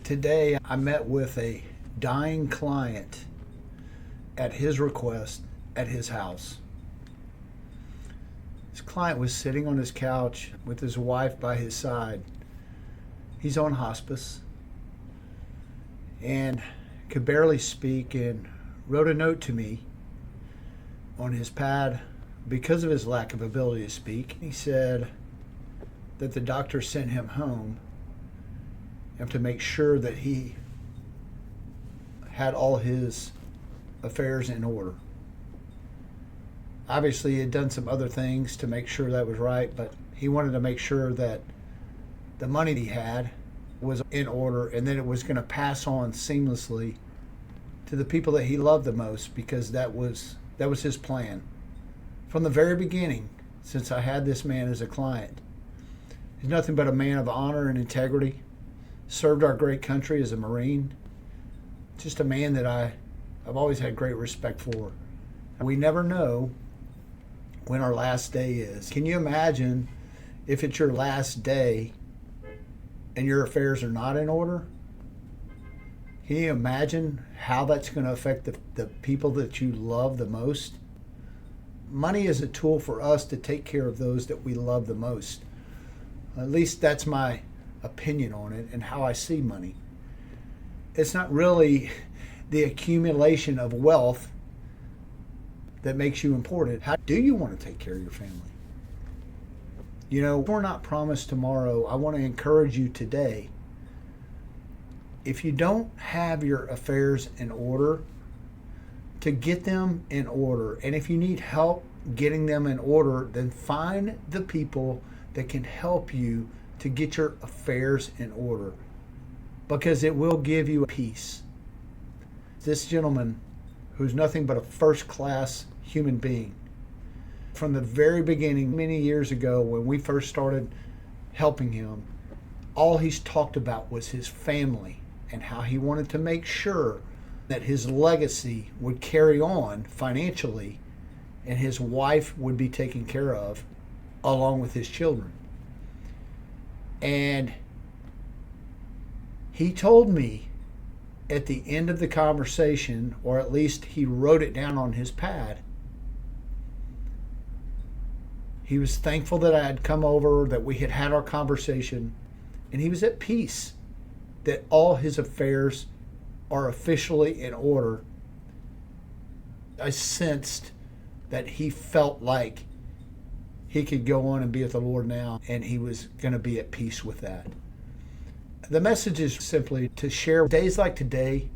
Today, I met with a dying client at his request at his house. This client was sitting on his couch with his wife by his side. He's on hospice and could barely speak, and wrote a note to me on his pad because of his lack of ability to speak. He said that the doctor sent him home and to make sure that he had all his affairs in order. Obviously, he had done some other things to make sure that was right, but he wanted to make sure that the money he had was in order and that it was going to pass on seamlessly to the people that he loved the most, because that was his plan. From the very beginning, since I had this man as a client, he's nothing but a man of honor and integrity, served our great country as a Marine, just a man that I've always had great respect for. We never know when our last day is. Can you imagine if it's your last day and your affairs are not in order? Can you imagine how that's going to affect the people that you love the most? Money is a tool for us to take care of those that we love the most. At least that's my opinion on it and how I see money. It's not really the accumulation of wealth that makes you important. How do you want to take care of your family? You know, we're not promised tomorrow. I want to encourage you today. If you don't have your affairs in order, to get them in order. And if you need help getting them in order, then find the people that can help you to get your affairs in order, because it will give you peace. This gentleman, who's nothing but a first-class human being, from the very beginning, many years ago when we first started helping him, all he's talked about was his family and how he wanted to make sure that his legacy would carry on financially and his wife would be taken care of along with his children. And he told me at the end of the conversation, or at least he wrote it down on his pad, he was thankful that I had come over, that we had had our conversation, and he was at peace that all his affairs are officially in order. I sensed that he felt like he could go on and be with the Lord now, and he was going to be at peace with that. The message is simply to share days like today.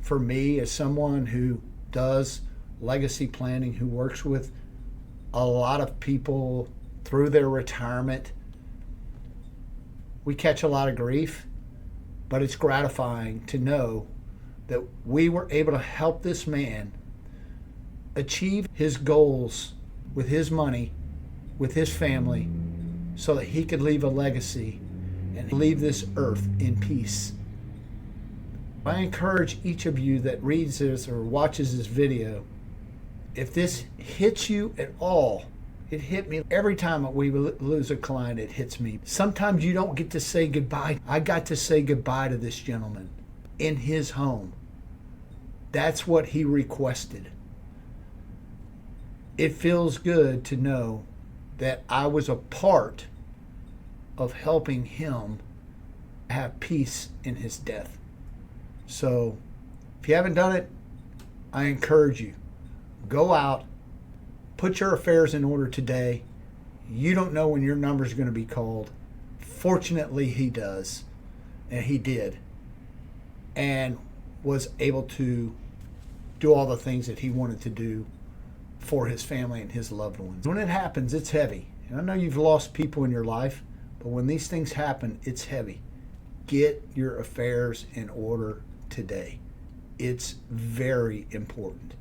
For me, as someone who does legacy planning, who works with a lot of people through their retirement, we catch a lot of grief, but it's gratifying to know that we were able to help this man achieve his goals with his money, with his family, so that he could leave a legacy and leave this earth in peace. I encourage each of you that reads this or watches this video, if this hits you at all, it hit me every time we lose a client. It hits me. Sometimes you don't get to say goodbye. I got to say goodbye to this gentleman in his home. That's what he requested. It feels good to know that I was a part of helping him have peace in his death. So if you haven't done it, I encourage you, go out, put your affairs in order today. You don't know when your number is going to be called. Fortunately, he does, and he did, and was able to do all the things that he wanted to do for his family and his loved ones. When it happens, it's heavy. And I know you've lost people in your life, but when these things happen, it's heavy. Get your affairs in order today. It's very important.